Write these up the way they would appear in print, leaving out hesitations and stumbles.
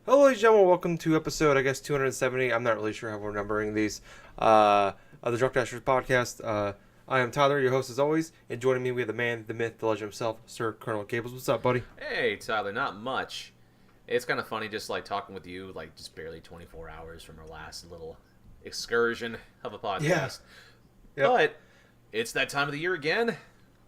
Hello, ladies and gentlemen. Welcome to episode, 270. I'm not really sure how we're numbering these. Of the Drunk Dashers podcast. I am Tyler, your host as always, and joining me we have the man, the myth, the legend himself, Sir Colonel Gables. What's up, buddy? Hey, Tyler, not much. It's kind of funny just like talking with you, like just barely 24 hours from our last little excursion of a podcast. Yeah. Yep. But it's that time of the year again.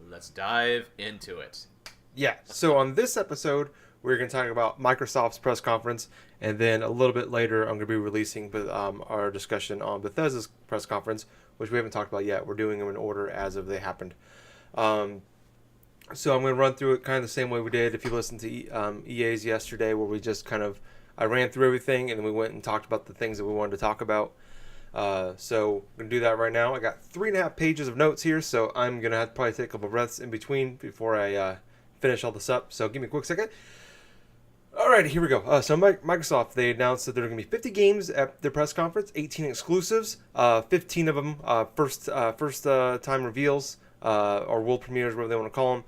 Let's dive into it. Yeah. So on this episode, we're going to talk about Microsoft's press conference, and then a little bit later, I'm going to be releasing our discussion on Bethesda's press conference, which we haven't talked about yet. We're doing them in order as of they happened. So I'm going to run through it kind of the same way we did if you listened to EA's yesterday, where we just I ran through everything, and then we went and talked about the things that we wanted to talk about. So I'm going to do that right now. I got 3.5 pages of notes here, so I'm going to have to probably take a couple breaths in between before I finish all this up. So give me a quick second. All right, here we go. So Microsoft, they announced that there are going to be 50 games at their press conference, 18 exclusives, 15 of them first time reveals or world premieres, whatever they want to call them.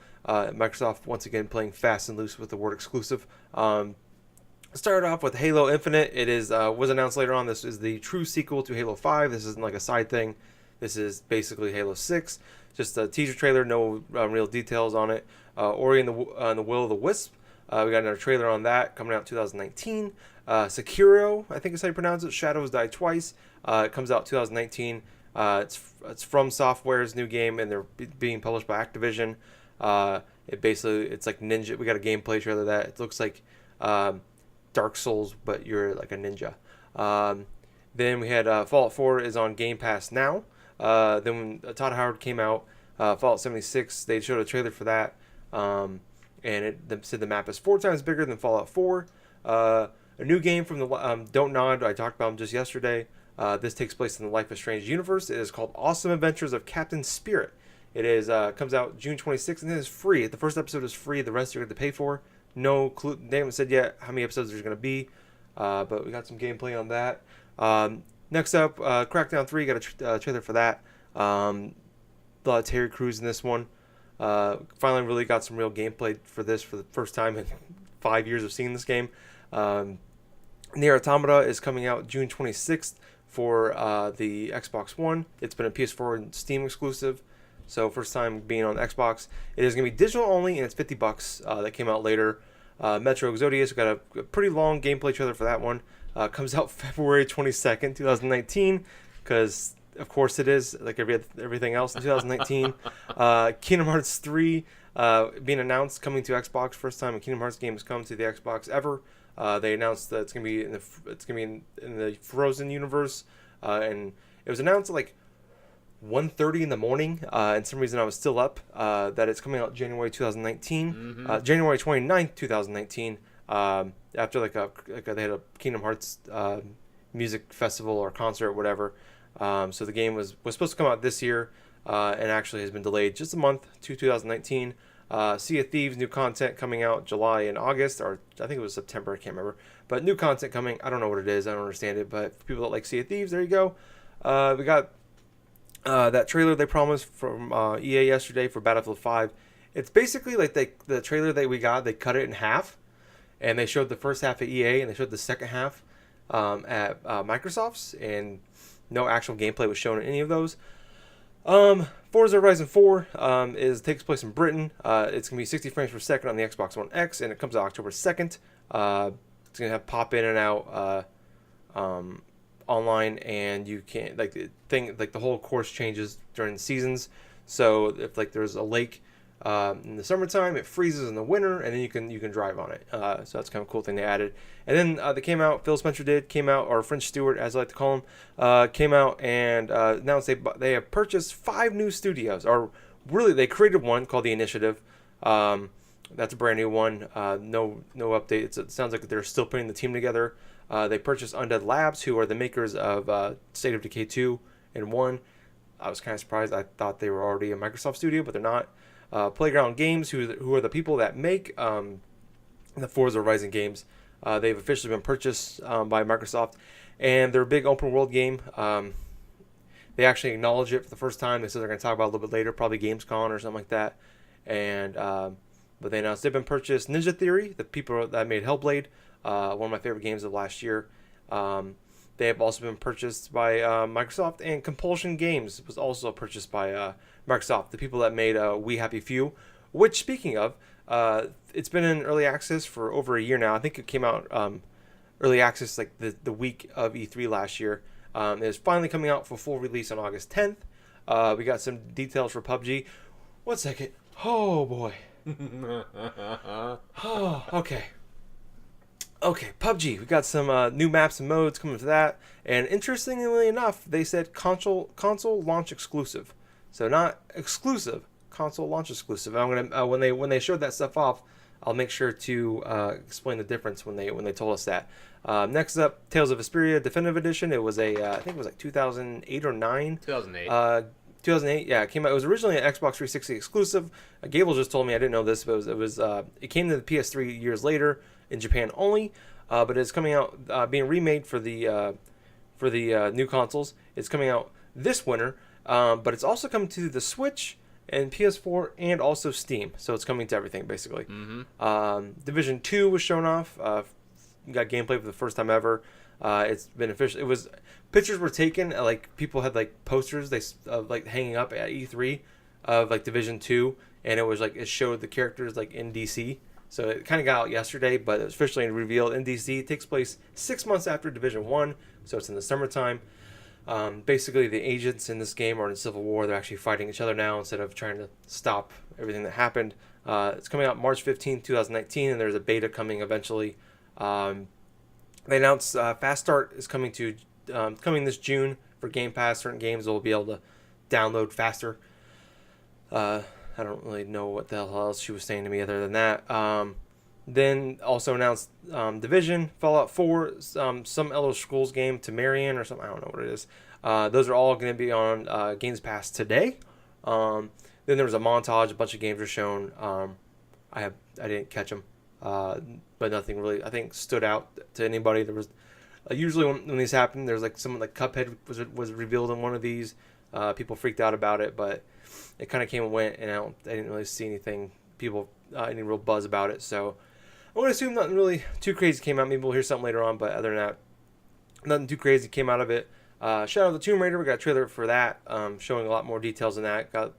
Microsoft, once again, playing fast and loose with the word exclusive. Started off with Halo Infinite. It was announced later on. This is the true sequel to Halo 5. This isn't like a side thing. This is basically Halo 6. Just a teaser trailer, no real details on it. Ori and the Will of the Wisp. We got another trailer on that coming out 2019. Sekiro, I think is how you pronounce it. Shadows Die Twice. It comes out 2019. It's From Software's new game, and they're being published by Activision. It's like Ninja. We got a gameplay trailer of that. It looks like Dark Souls, but you're like a ninja. Then we had Fallout 4 is on Game Pass now. Then when Todd Howard came out, Fallout 76, they showed a trailer for that. And they said the map is 4 times bigger than Fallout 4. A new game from the Don't Nod. I talked about them just yesterday. This takes place in the Life is Strange universe. It is called Awesome Adventures of Captain Spirit. It is comes out June 26th, and it is free. The first episode is free. The rest you're going to pay for. No clue. They haven't said yet how many episodes there's going to be, but we got some gameplay on that. Next up, Crackdown 3. Got a trailer for that. A lot of Terry Crews in this one. Finally really got some real gameplay for this for the first time in 5 years of seeing this game. Nier Automata is coming out June 26th for the Xbox One. It's been a PS4 and Steam exclusive, so first time being on Xbox. It is going to be digital only, and it's $50. That came out later. Metro Exodus, got a pretty long gameplay trailer for that one. Comes out February 22nd, 2019, because of course it is, like everything else in 2019. Kingdom Hearts 3 being announced, coming to Xbox. First time a Kingdom Hearts game has come to the Xbox ever. They announced that it's gonna be in the Frozen universe, and it was announced at like 1:30 in the morning. And some reason I was still up. That it's coming out January 2019, January 29th, 2019. After they had a Kingdom Hearts music festival or concert or whatever. So the game was supposed to come out this year, and actually has been delayed just a month to 2019. Sea of Thieves, new content coming out July and August, or I think it was September, I can't remember. But new content coming, I don't know what it is, I don't understand it, but for people that like Sea of Thieves, there you go. We got that trailer they promised from EA yesterday for Battlefield 5. It's basically like the trailer that we got, they cut it in half, and they showed the first half at EA, and they showed the second half at Microsoft's, and no actual gameplay was shown in any of those. Forza Horizon 4 takes place in Britain. It's going to be 60 frames per second on the Xbox One X, and it comes out October 2nd. It's going to have pop in and out online, and you can't the whole course changes during the seasons. So if there's a lake in the summertime, it freezes in the winter, and then you can drive on it. So that's kind of a cool thing they added. And then they came out. Phil Spencer came out, or French Stewart, as I like to call him, came out and announced they have purchased 5 new studios. Or really, they created one called The Initiative. That's a brand new one. No update. It sounds like they're still putting the team together. They purchased Undead Labs, who are the makers of State of Decay 2 and 1. I was kind of surprised. I thought they were already a Microsoft studio, but they're not. Playground Games, who are the people that make the Forza Horizon games. They've officially been purchased by Microsoft, and they're a big open world game. They actually acknowledge it for the first time. They said they're going to talk about it a little bit later, probably Gamescom or something like that. And but they announced they've been purchased. Ninja Theory, the people that made Hellblade, one of my favorite games of last year. They have also been purchased by Microsoft, and Compulsion Games was also purchased by Microsoft, the people that made We Happy Few, which, speaking of, it's been in early access for over a year now. I think it came out early access like the week of E3 last year. It's finally coming out for full release on August 10th. We got some details for PUBG. 1 second. Oh, boy. Oh, okay. Okay, PUBG. We got some new maps and modes coming to that. And interestingly enough, they said console launch exclusive. So not exclusive, console launch exclusive. I'm gonna when they showed that stuff off, I'll make sure to explain the difference when they told us that. Next up, Tales of Vesperia Definitive Edition. It was I think it was like 2008 or 9. 2008. 2008. Yeah, it came out. It was originally an Xbox 360 exclusive. Gables just told me, I didn't know this, but it came to the PS3 years later in Japan only. But it's coming out, being remade for the new consoles. It's coming out this winter. But it's also coming to the Switch and PS4 and also Steam. So it's coming to everything basically. Mm-hmm. Division 2 was shown off. Got gameplay for the first time ever. It's been official. It was pictures were taken. Like people had like posters like hanging up at E3 of like Division 2, and it was like it showed the characters like in DC. So it kind of got out yesterday, but it was officially revealed in DC. It takes place 6 months after Division 1, so it's in the summertime. Basically, the agents in this game are in civil war. They're actually fighting each other now instead of trying to stop everything that happened. It's coming out March 15, 2019, and there's a beta coming eventually. They announced Fast Start is coming this June for Game Pass. Certain games will be able to download faster. I don't really know what the hell else she was saying to me other than that. Then also announced Division, Fallout 4, some Elder Scrolls game, Temerian or something. I don't know what it is. Those are all going to be on Games Pass today. Then there was a montage. A bunch of games were shown. I didn't catch them, but nothing really I think stood out to anybody. There was usually when these happen, there's like someone like Cuphead was revealed in one of these. People freaked out about it, but it kind of came and went, and I didn't really see anything. Any real buzz about it. So I'm going to assume nothing really too crazy came out. Maybe we'll hear something later on, but other than that, nothing too crazy came out of it. Shadow of the Tomb Raider, we got a trailer for that, showing a lot more details in that. Got a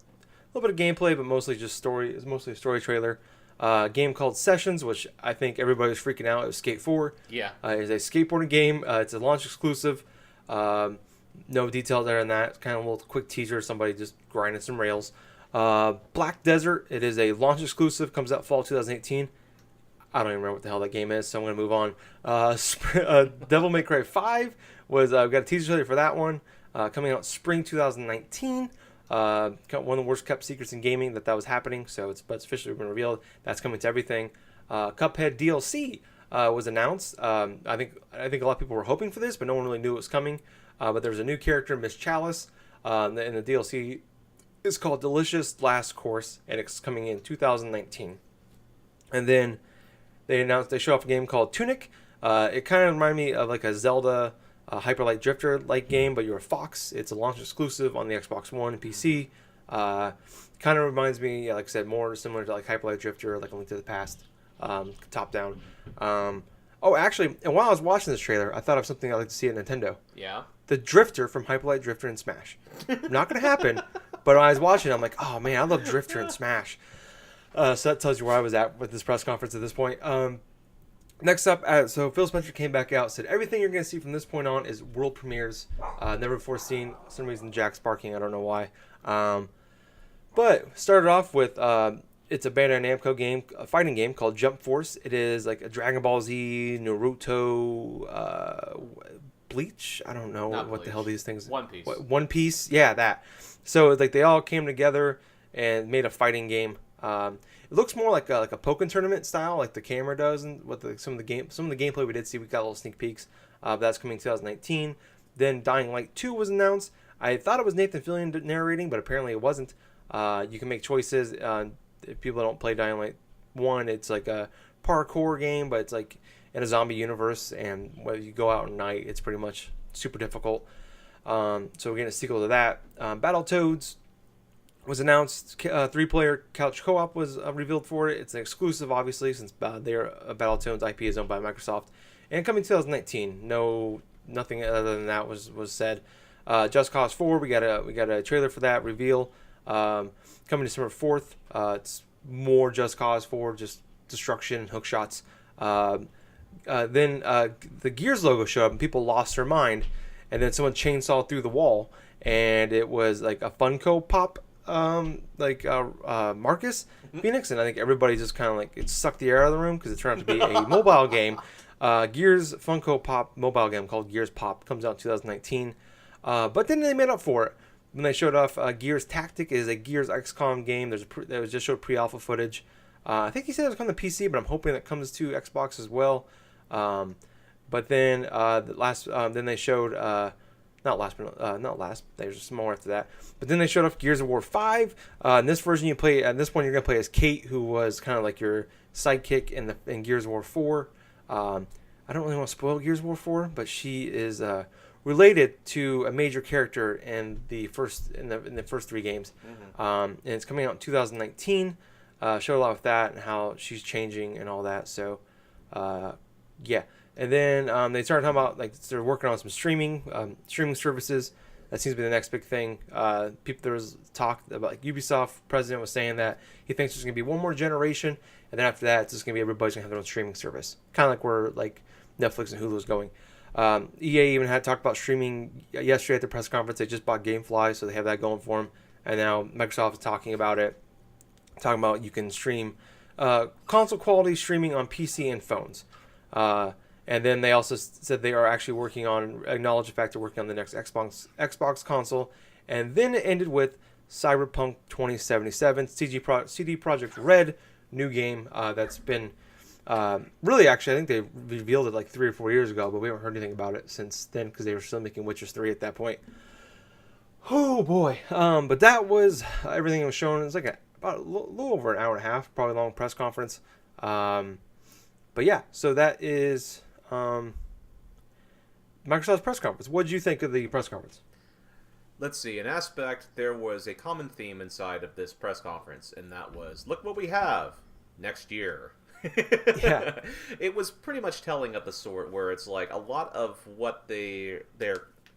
little bit of gameplay, but mostly just story. It's mostly a story trailer. A game called Sessions, which I think everybody was freaking out. It was Skate 4. Yeah. It's a skateboarding game. It's a launch exclusive. No details there in that. It's kind of a little quick teaser. Somebody just grinding some rails. Black Desert. It is a launch exclusive. Comes out fall 2018. I don't even remember what the hell that game is, so I'm going to move on. Devil May Cry 5 was we got a teaser trailer for that one. Coming out spring 2019. One of the worst kept secrets in gaming that was happening, so it's officially been revealed. That's coming to everything. Cuphead DLC was announced. I think a lot of people were hoping for this, but no one really knew it was coming. But there's a new character, Miss Chalice, and the DLC is called Delicious Last Course, and it's coming in 2019. And then they show off a game called Tunic. It kind of reminded me of like a Zelda Hyper Light Drifter like game, but you're a fox. It's a launch exclusive on the Xbox One and PC. Kind of reminds me, like I said, more similar to like Hyper Light Drifter, like A Link to the Past, top down. Actually, and while I was watching this trailer, I thought of something I'd like to see at Nintendo. Yeah. The Drifter from Hyper Light Drifter and Smash. Not going to happen, but when I was watching it, I'm like, oh man, I love Drifter and Smash. So that tells you where I was at with this press conference at this point. Next up, so Phil Spencer came back out, said everything you're going to see from this point on is world premieres. Never before seen. For some reason, Jack's barking. I don't know why. But started off with it's a Bandai Namco game, a fighting game called Jump Force. It is like a Dragon Ball Z, Naruto, Bleach. I don't know Not what Bleach. the hell these things. One Piece. One Piece. Yeah, that. So like they all came together and made a fighting game. It looks more like a Pokken tournament style, like the camera does, and what some of the gameplay we did see. We got little sneak peeks. But that's coming 2019. Then Dying Light 2 was announced. I thought it was Nathan Fillion narrating, but apparently it wasn't. You can make choices. If people don't play Dying Light 1, it's like a parkour game, but it's like in a zombie universe, and when you go out at night, it's pretty much super difficult. So we're getting a sequel to that. Battletoads was announced. 3-player couch co-op was revealed for it. It's an exclusive, obviously, since their Battletoads IP is owned by Microsoft. And coming 2019. Nothing other than that was said. Just Cause 4, we got a trailer for that reveal. Coming December 4th. It's more Just Cause 4, just destruction and hook shots. Then the Gears logo showed up and people lost their mind. And then someone chainsawed through the wall, and it was like a Funko Pop, Marcus Phoenix, and I think everybody just kind of like it sucked the air out of the room because it turned out to be a mobile game. Gears Funko Pop mobile game called Gears Pop comes out in 2019. But then they made up for it when they showed off Gears Tactic is a Gears XCOM game. There was just showed pre-alpha footage. I think he said it was coming to PC, but I'm hoping that comes to Xbox as well. But then then they showed not last. There's some more after that. But then they showed off Gears of War 5. In this version, you play at this point you're gonna play as Kate, who was kind of like your sidekick in Gears of War 4. I don't really want to spoil Gears of War 4, but she is related to a major character in the first 3 games. Mm-hmm. And it's coming out in 2019. Showed a lot with that and how she's changing and all that. So, yeah. And then they started talking about they're working on some streaming services. That seems to be the next big thing. There was talk about Ubisoft president was saying that he thinks there's going to be one more generation, and then after that, it's just going to be everybody's going to have their own streaming service, kind of like where Netflix and Hulu is going. EA even had talked about streaming yesterday at the press conference. They just bought GameFly, so they have that going for them. And now Microsoft is talking about it, talking about you can stream console quality streaming on PC and phones. And then they also said they are actually acknowledge the fact they're working on the next Xbox console. And then it ended with Cyberpunk 2077, CD Projekt Red, new game that's been really, actually, I think they revealed it 3 or 4 years ago, but we haven't heard anything about it since then because they were still making Witcher 3 at that point. Oh, boy. But that was everything that was shown. It was about a little over an hour and a half, probably a long press conference. But yeah, so that is Microsoft's press conference. What did you think of the press conference? Let's see. An aspect, there was a common theme inside of this press conference, and that was, look what we have next year. Yeah. It was pretty much telling of the sort where it's like a lot of what their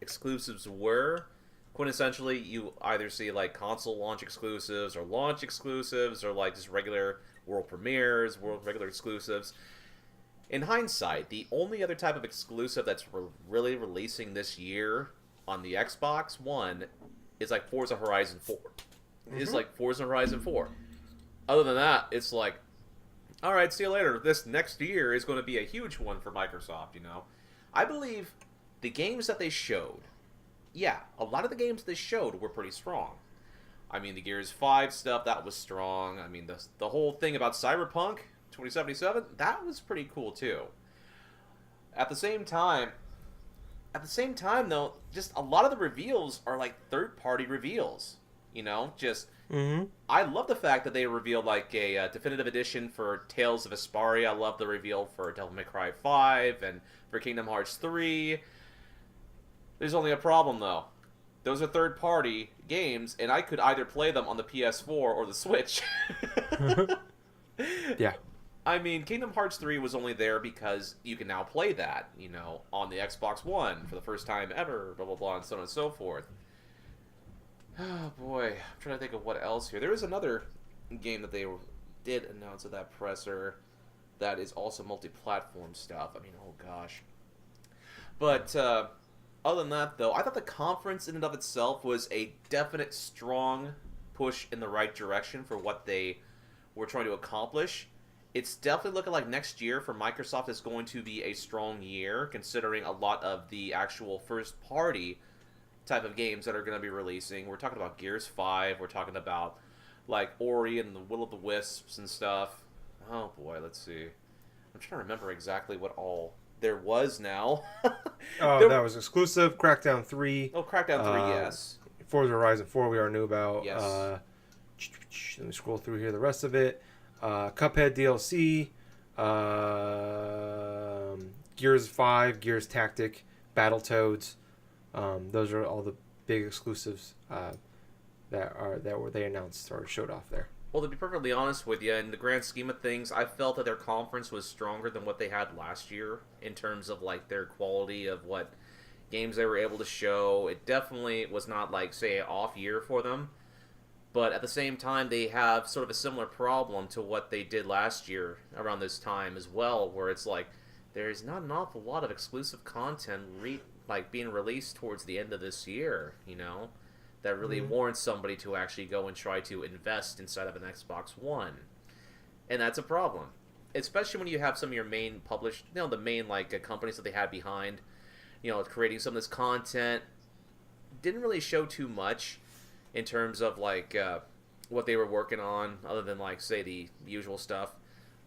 exclusives were, quintessentially, you either see console launch exclusives or just regular world premieres, regular exclusives. In hindsight, the only other type of exclusive that's really releasing this year on the Xbox One is Forza Horizon 4. Mm-hmm. It's Forza Horizon 4. Other than that, it's all right, see you later. This next year is going to be a huge one for Microsoft, I believe the games that they showed, a lot of the games they showed were pretty strong. I mean, the Gears 5 stuff, that was strong. I mean, the whole thing about Cyberpunk 2077, that was pretty cool too. At the same time though, just a lot of the reveals are third-party reveals. Mm-hmm. I love the fact that they revealed a definitive edition for Tales of Vesperia. I love the reveal for Devil May Cry 5 and for Kingdom Hearts 3. There's only a problem though. Those are third-party games, and I could either play them on the PS4 or the Switch. Yeah. I mean, Kingdom Hearts 3 was only there because you can now play that, on the Xbox One for the first time ever, blah, blah, blah, and so on and so forth. Oh, boy. I'm trying to think of what else here. There is another game that they did announce at that presser that is also multi-platform stuff. I mean, oh, gosh. But, other than that, though, I thought the conference in and of itself was a definite strong push in the right direction for what they were trying to accomplish. It's definitely looking like next year for Microsoft is going to be a strong year, considering a lot of the actual first-party type of games that are going to be releasing. We're talking about Gears 5. We're talking about, Ori and the Will of the Wisps and stuff. Oh, boy, let's see. I'm trying to remember exactly what all there was now. That was exclusive. Crackdown 3. Oh, Crackdown 3, yes. Forza Horizon 4 we already knew about. Yes. Let me scroll through here the rest of it. Cuphead DLC, Gears 5, Gears Tactic, Battletoads. Those are all the big exclusives they announced or showed off there. Well, to be perfectly honest with you, in the grand scheme of things, I felt that their conference was stronger than what they had last year in terms of like their quality of what games they were able to show. It definitely was not like, say, an off year for them. But at the same time, they have sort of a similar problem to what they did last year around this time as well, where it's like there's not an awful lot of exclusive content being released towards the end of this year, that really warrants somebody to actually go and try to invest inside of an Xbox One. And that's a problem, especially when you have some of your main published, the main companies that they had behind, creating some of this content. Didn't really show too much in terms of what they were working on, other than say the usual stuff.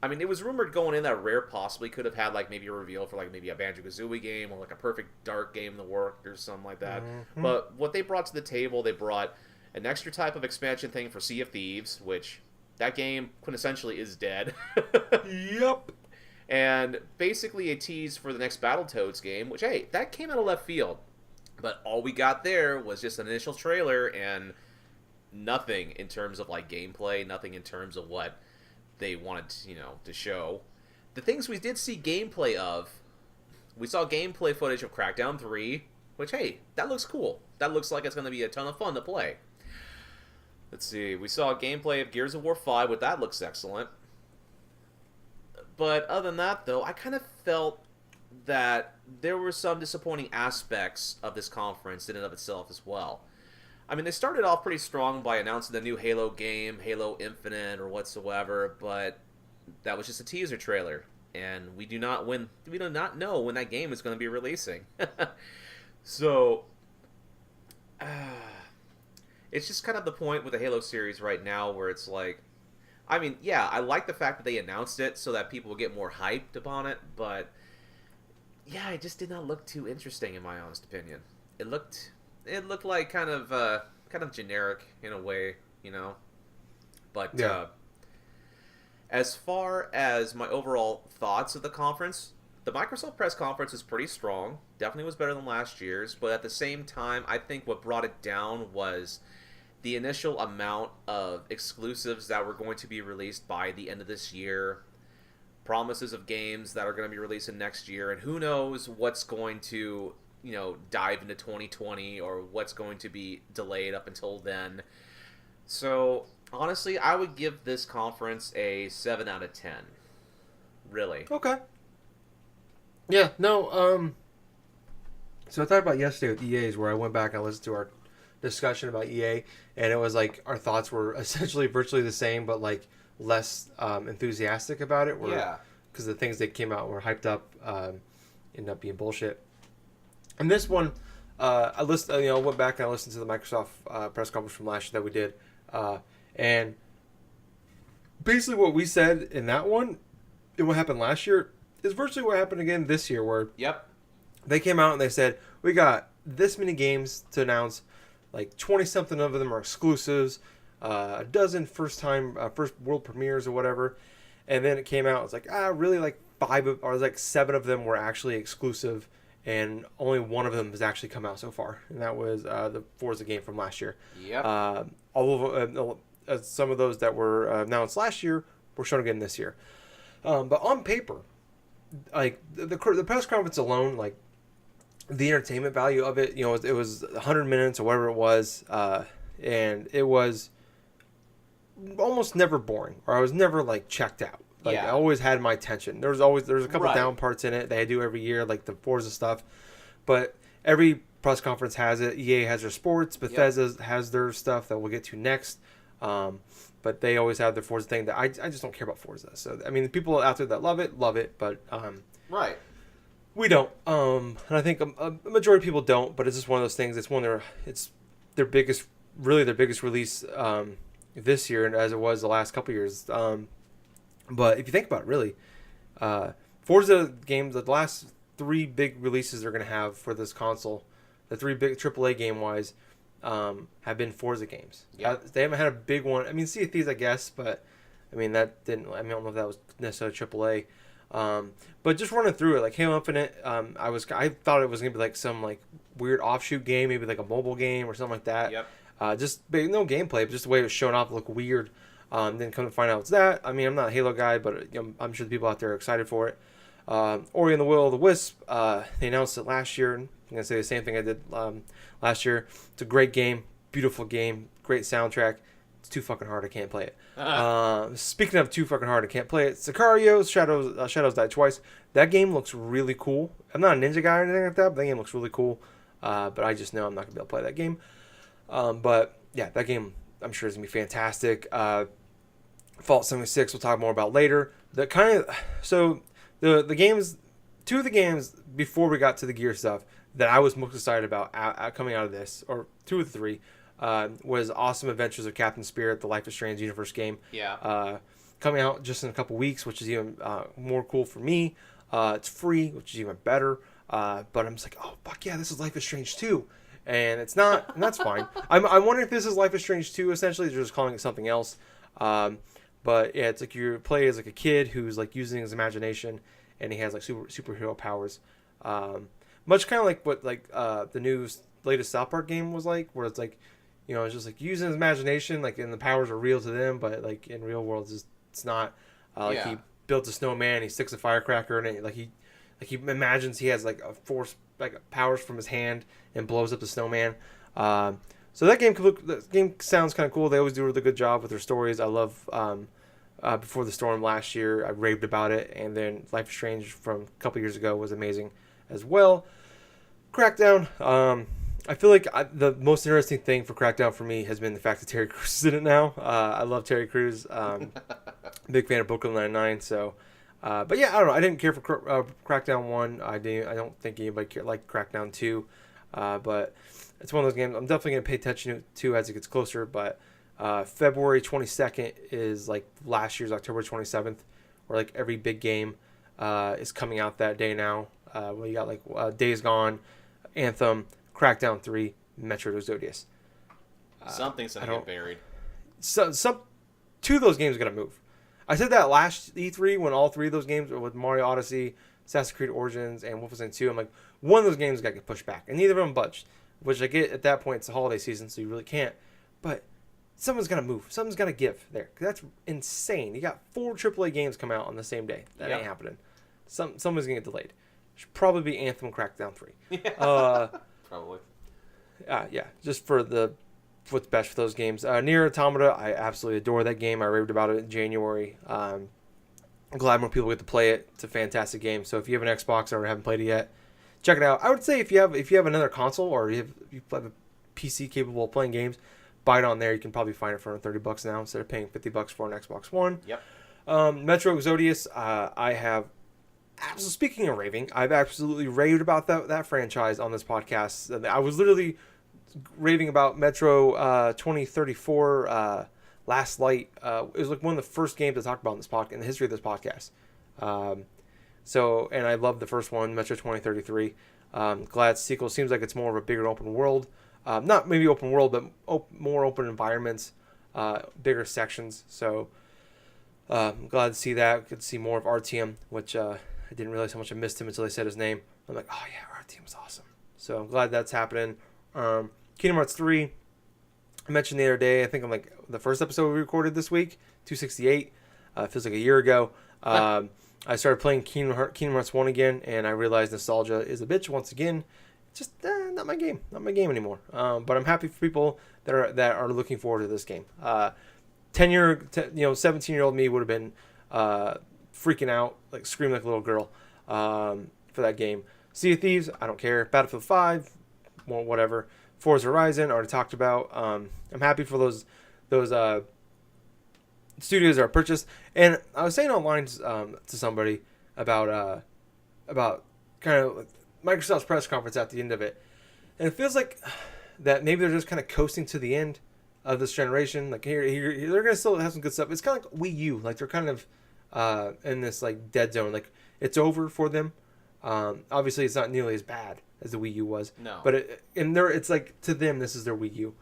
I mean, it was rumored going in that Rare possibly could have had maybe a reveal for maybe a Banjo-Kazooie game or a Perfect Dark game in the work or something like that. Mm-hmm. But what they brought to the table, they brought an extra type of expansion thing for Sea of Thieves, which that game quintessentially is dead. Yep. And basically a tease for the next Battletoads game, which, hey, that came out of left field. But all we got there was just an initial trailer and nothing in terms of gameplay, nothing in terms of what they wanted to show. The things we did see gameplay of, we saw gameplay footage of Crackdown 3, which, hey, that looks cool. That looks like it's going to be a ton of fun to play. Let's see, we saw gameplay of Gears of War 5, which that looks excellent. But other than that, though, I kind of felt that there were some disappointing aspects of this conference in and of itself as well. I mean, they started off pretty strong by announcing the new Halo game, Halo Infinite or whatsoever, but that was just a teaser trailer, and we do not know when that game is going to be releasing. So, it's just kind of the point with the Halo series right now where it's I mean, yeah, I like the fact that they announced it so that people will get more hyped upon it, but yeah, it just did not look too interesting in my honest opinion. It looked like kind of generic in a way, But yeah. As far as my overall thoughts of the conference, the Microsoft press conference is pretty strong. Definitely was better than last year's, but at the same time, I think what brought it down was the initial amount of exclusives that were going to be released by the end of this year. Promises of games that are going to be releasing next year, and who knows what's going to dive into 2020 or what's going to be delayed up until then. So honestly, I would give this conference a 7 out of 10. Really. Okay. Yeah, no, so I thought about yesterday with EA's, where I went back and listened to our discussion about EA, and it was our thoughts were essentially virtually the same, but less enthusiastic about it. Yeah. Because the things that came out were hyped up, ended up being bullshit. And this one, I went back and I listened to the Microsoft press conference from last year that we did, and basically what we said in that one, and what happened last year, is virtually what happened again this year. Where they came out and they said, we got this many games to announce, 20 something of them are exclusives, a dozen first world premieres or whatever. And then it came out, it's really 7 of them were actually exclusive, and only one of them has actually come out so far, and that was the Forza game from last year. Yep. All of some of those that were announced last year were shown again this year. But on paper, the press conference alone, the entertainment value of it, it was 100 minutes or whatever it was, and it was almost never boring, or I was never checked out. I always had my attention. There's a couple down parts in it they do every year, like the Forza stuff, but every press conference has it. EA has their sports, Bethesda has their stuff that we'll get to next, but they always have their Forza thing that I just don't care about Forza. So I mean, the people out there that love it, but right, we don't, and I think a majority of people don't. But it's just one of those things. It's their biggest release this year, and as it was the last couple years. But if you think about it, really, Forza games, the last 3 big releases they're going to have for this console, the 3 big AAA game-wise, have been Forza games. Yep. They haven't had a big one. I mean, Sea of Thieves, I guess, but I mean, I don't know if that was necessarily AAA. But just running through it, Halo Infinite, I thought it was going to be some weird offshoot game, maybe a mobile game or something like that. Yep. No gameplay, but just the way it was shown off looked weird. Then come to find out it's that. I mean, I'm not a Halo guy, but I'm sure the people out there are excited for it. Ori and the Will of the Wisp, they announced it last year. I'm going to say the same thing I did last year. It's a great game, beautiful game, great soundtrack. It's too fucking hard, I can't play it. Speaking of too fucking hard, I can't play it. Sicario, Shadows Die Twice. That game looks really cool. I'm not a ninja guy or anything like that, but that game looks really cool. But I just know I'm not going to be able to play that game. But yeah, that game I'm sure is going to be fantastic. Fallout 76 we'll talk more about later. The games, two of the games before we got to the gear stuff that I was most excited about coming out of this, or two of the three, was Awesome Adventures of Captain Spirit, the Life is Strange universe game. Yeah. Coming out just in a couple weeks, which is even more cool for me. It's free, which is even better. But I'm just like, oh fuck yeah, this is Life is Strange 2. And it's not, and that's fine. I wonder if this is Life is Strange 2. Essentially, they're just calling it something else. But yeah, it's like you play as like a kid who's like using his imagination, and he has like superhero powers. Much kind of like what the latest South Park game was like, where it's like, it's just like using his imagination, like, and the powers are real to them, but like in real world, it's not. He builds a snowman, he sticks a firecracker in it, he imagines he has like a force, like powers from his hand, and blows up the snowman. So that game sounds kind of cool. They always do a really good job with their stories. I love Before the Storm last year. I raved about it, and then Life is Strange from a couple years ago was amazing as well. Crackdown. I feel like the most interesting thing for Crackdown for me has been the fact that Terry Crews is in it now. I love Terry Crews. Big fan of Brooklyn Nine-Nine. So, but yeah, I don't know. I didn't care for Crackdown 1. I don't think anybody liked Crackdown 2. But it's one of those games I'm definitely going to pay attention to as it gets closer. But February 22nd is like last year's October 27th, where like every big game is coming out that day now. You got like Days Gone, Anthem, Crackdown 3, Metro Exodus. Something's going to get buried. Two of those games are going to move. I said that last E3 when all three of those games were with Mario Odyssey, Assassin's Creed Origins, and Wolfenstein 2. I'm like, one of those games got to get pushed back, and neither of them budged. Which I get at that point, it's the holiday season, so you really can't. But someone's got to move. Something's got to give there. That's insane. You got 4 AAA games come out on the same day. That ain't happening. Someone's going to get delayed. Should probably be Anthem Crackdown 3. Yeah. Probably. Yeah, just for what's best for those games. Nier Automata, I absolutely adore that game. I raved about it in January. I'm glad more people get to play it. It's a fantastic game. So if you have an Xbox or haven't played it yet, check it out. I would say if you have another console or you have a PC capable of playing games, buy it on there. You can probably find it for $30 now instead of paying $50 for an Xbox One. Yep. Metro Exodus, speaking of raving, I've absolutely raved about that franchise on this podcast. I was literally raving about Metro 2034 Last Light. It was like one of the first games I talked about in this podcast, in the history of this podcast. And I love the first one, Metro 2033. Glad sequel. Seems like it's more of a bigger open world. Not maybe open world, but more open environments, bigger sections. So I'm glad to see that. Good to see more of RTM, which I didn't realize how much I missed him until they said his name. I'm like, oh yeah, RTM's awesome. So I'm glad that's happening. Kingdom Hearts 3, I mentioned the other day, I think I'm like the first episode we recorded this week, 268, feels like a year ago. I started playing Kingdom Hearts 1 again, and I realized nostalgia is a bitch once again. It's just not my game anymore. But I'm happy for people that are looking forward to this game. 17-year-old me would have been freaking out, like screaming like a little girl for that game. Sea of Thieves, I don't care. Battlefield 5, well, whatever. Forza Horizon, already talked about. I'm happy for those studios that are purchased. And I was saying online to somebody about kind of like Microsoft's press conference at the end of it, and it feels like that maybe they're just kind of coasting to the end of this generation. Like here they're gonna still have some good stuff. It's kind of like Wii U, like they're kind of in this like dead zone. Like it's over for them. Obviously, it's not nearly as bad as the Wii U was. No. But it's like to them, this is their Wii U,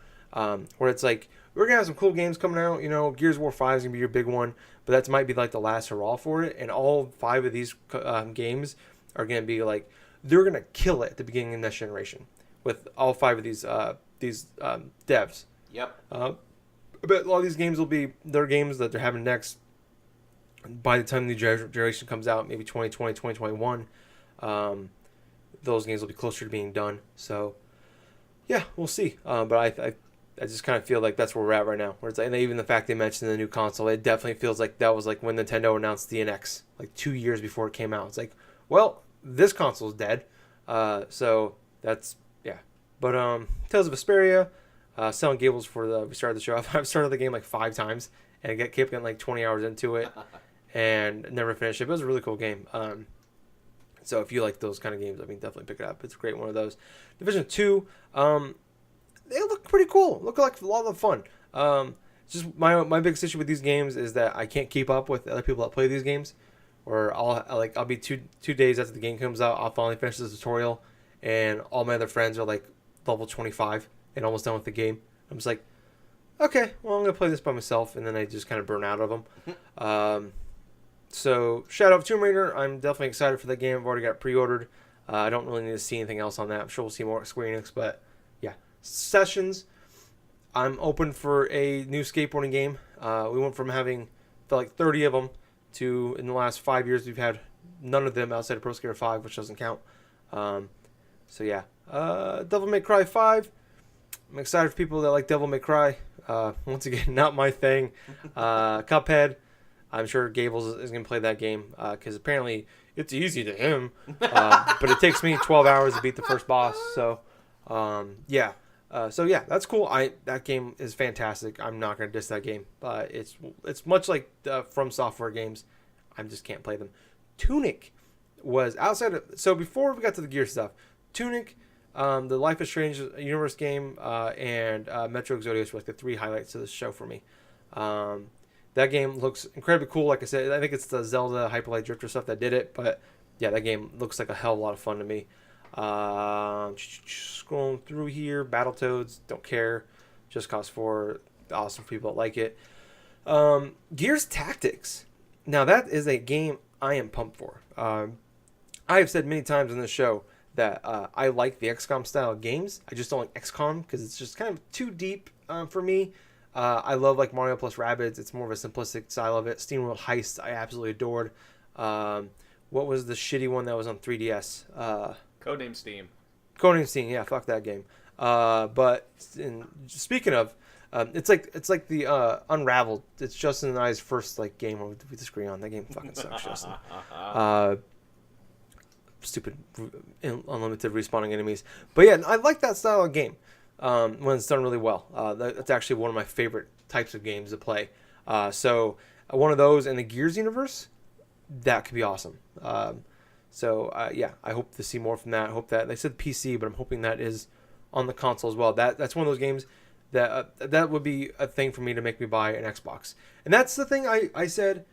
where it's like we're gonna have some cool games coming out. Gears of War 5 is gonna be your big one, but that might be like the last hurrah for it. And all 5 of these games are gonna be like they're gonna kill it at the beginning of next generation with all 5 of these devs. Yep. But a lot of these games will be their games that they're having next. By the time the generation comes out, maybe 2020, 2021, those games will be closer to being done. So, yeah, we'll see. But I just kind of feel like that's where we're at right now. Where it's like, and even the fact they mentioned the new console, it definitely feels like that was like when Nintendo announced the NX, like 2 years before it came out. It's like, well, this console's dead. So that's, yeah. But Tales of Vesperia, selling Gables for we started the show. I've started the game like 5 times and kept getting like 20 hours into it and never finished it. But it was a really cool game. So if you like those kind of games, I mean, definitely pick it up. It's a great one of those. Division 2, they look pretty cool. Look like a lot of fun. Just my biggest issue with these games is that I can't keep up with other people that play these games. Or I'll be two days after the game comes out, I'll finally finish the tutorial, and all my other friends are like level 25 and almost done with the game. I'm just like, okay, well, I'm gonna play this by myself, and then I just kind of burn out of them. So Shadow of Tomb Raider, I'm definitely excited for that game. I've already got it pre-ordered. I don't really need to see anything else on that. I'm sure we'll see more at Square Enix, but yeah. Sessions, I'm open for a new skateboarding game. We went from having like 30 of them to, in the last 5 years, we've had none of them outside of Pro Skater 5, which doesn't count. So yeah. Devil May Cry 5, I'm excited for people that like Devil May Cry. Once again, not my thing. Cuphead, I'm sure Gables is going to play that game because apparently it's easy to him. But it takes me 12 hours to beat the first boss. So, yeah. So yeah, that's cool. That game is fantastic. I'm not going to diss that game. It's much like From Software games. I just can't play them. Tunic was outside of... So before we got to the gear stuff, Tunic, the Life is Strange universe game, and Metro Exodus were like the 3 highlights of the show for me. That game looks incredibly cool. Like I said, I think it's the Zelda Hyperlight Drifter stuff that did it. But yeah, that game looks like a hell of a lot of fun to me. Scrolling through here, Battletoads, don't care. Just Cause 4, awesome people that like it. Gears Tactics. Now that is a game I am pumped for. I have said many times on this show that I like the XCOM style games. I just don't like XCOM because it's just kind of too deep for me. I love like Mario plus Rabbids. It's more of a simplistic style of it. SteamWorld Heist, I absolutely adored. What was the shitty one that was on 3DS? Codename Steam. Codename Steam, yeah, fuck that game. But speaking of, it's like the Unraveled. It's Justin and I's first like game we disagree on. That game fucking sucks, Justin. Stupid unlimited respawning enemies. But yeah, I like that style of game when it's done really well. That's actually one of my favorite types of games to play. So one of those in the Gears universe, that could be awesome. Yeah, I hope to see more from that. I hope that they said PC, but I'm hoping that is on the console as well. That's one of those games that would be a thing for me to make me buy an Xbox. And that's the thing I said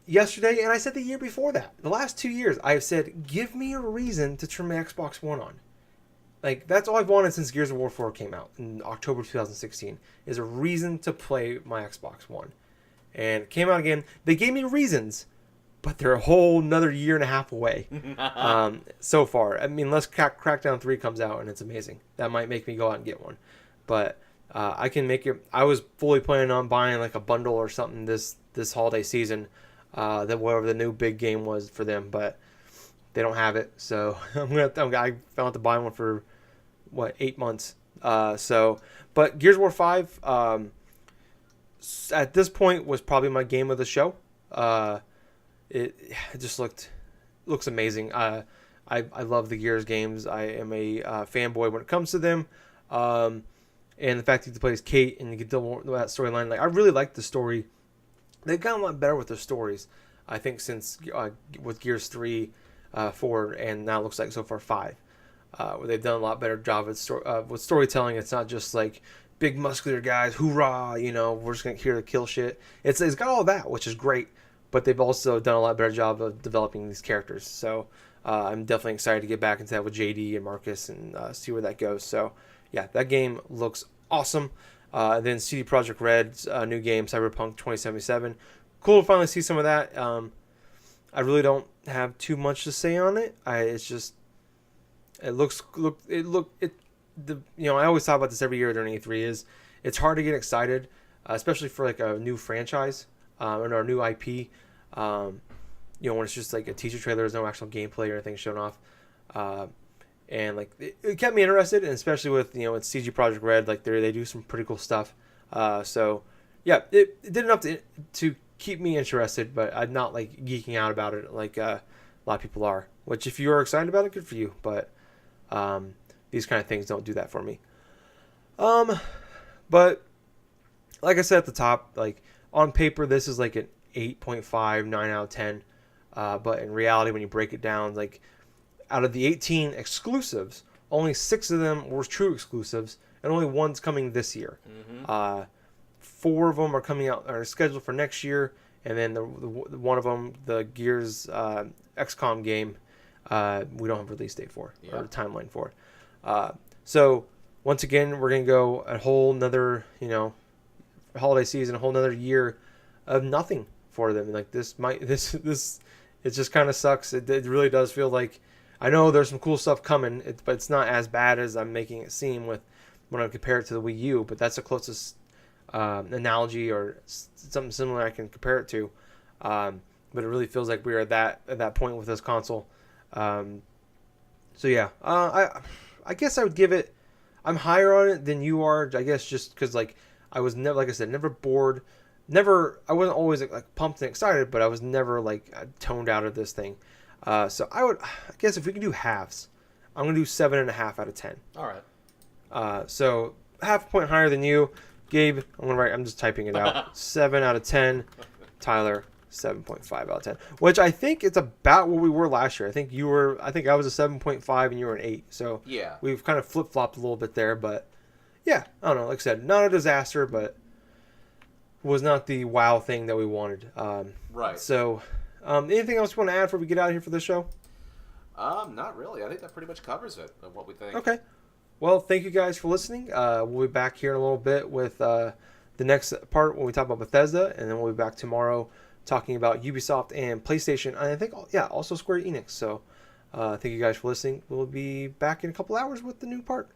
yesterday, and I said the year before that. The last 2 years, I've said, give me a reason to turn my Xbox One on. Like, that's all I've wanted since Gears of War 4 came out in October 2016, is a reason to play my Xbox One. And it came out again. They gave me reasons, but they're a whole another year and a half away so far. I mean, unless Crackdown 3 comes out and it's amazing. That might make me go out and get one. But I can make it... I was fully planning on buying like a bundle or something this holiday season, that whatever the new big game was for them, but they don't have it. So I found to buy one for, 8 months. But Gears of War 5, at this point, was probably my game of the show. It just looks amazing. I love the Gears games. I am a fanboy when it comes to them. And the fact that you play as Kate and you get that storyline, like I really like the story. They've gotten a lot better with their stories, I think, since with Gears 3, 4, and now it looks like so far 5. Where they've done a lot better job with storytelling. It's not just like big muscular guys, hoorah, we're just here to kill shit. It's got all that, which is great. But they've also done a lot better job of developing these characters. So I'm definitely excited to get back into that with JD and Marcus and see where that goes. So yeah, that game looks awesome. Then CD Projekt Red's new game, Cyberpunk 2077. Cool to finally see some of that. I really don't have too much to say on it. It I always talk about this every year during E3 is it's hard to get excited, especially for like a new franchise or a new IP. When it's just like a teaser trailer, there's no actual gameplay or anything shown off. And like it kept me interested, and especially with it's CG Project Red, like they do some pretty cool stuff. So yeah, it did enough to keep me interested, but I'm not like geeking out about it like a lot of people are. Which if you are excited about it, good for you. But these kind of things don't do that for me. But like I said at the top, like on paper this is like an 8.5, 9 out of 10. But in reality, when you break it down, like out of the 18 exclusives, only 6 of them were true exclusives, and only one's coming this year. Mm-hmm. 4 of them are scheduled for next year, and then the one of them, the Gears XCOM game, we don't have a release date for or a timeline for. So once again, we're gonna go a whole nother holiday season, a whole nother year of nothing for them. Like this it just kind of sucks. It really does feel like I know there's some cool stuff coming, but it's not as bad as I'm making it seem with when I compare it to the Wii U. But that's the closest analogy or something similar I can compare it to. But it really feels like we are at that point with this console. So yeah, I guess I would give it. I'm higher on it than you are. I guess just because like I was never, like I said, never bored. I wasn't always like pumped and excited, but I was never like toned out of this thing. So I guess if we can do halves, I'm gonna do 7.5 out of 10. All right. So half a point higher than you, Gabe. I'm just typing it out. 7 out of 10. Tyler, 7.5 out of 10. Which I think it's about what we were last year. I think I was a 7.5 and you were an 8. So yeah, we've kind of flip flopped a little bit there, but yeah, I don't know. Like I said, not a disaster, but was not the wow thing that we wanted. Right. So, anything else you want to add before we get out of here for this show? Not really. I think that pretty much covers it of what we think. Okay. Well, thank you guys for listening. We'll be back here in a little bit with the next part when we talk about Bethesda, and then we'll be back tomorrow talking about Ubisoft and PlayStation, and I think also Square Enix. So, thank you guys for listening. We'll be back in a couple hours with the new part.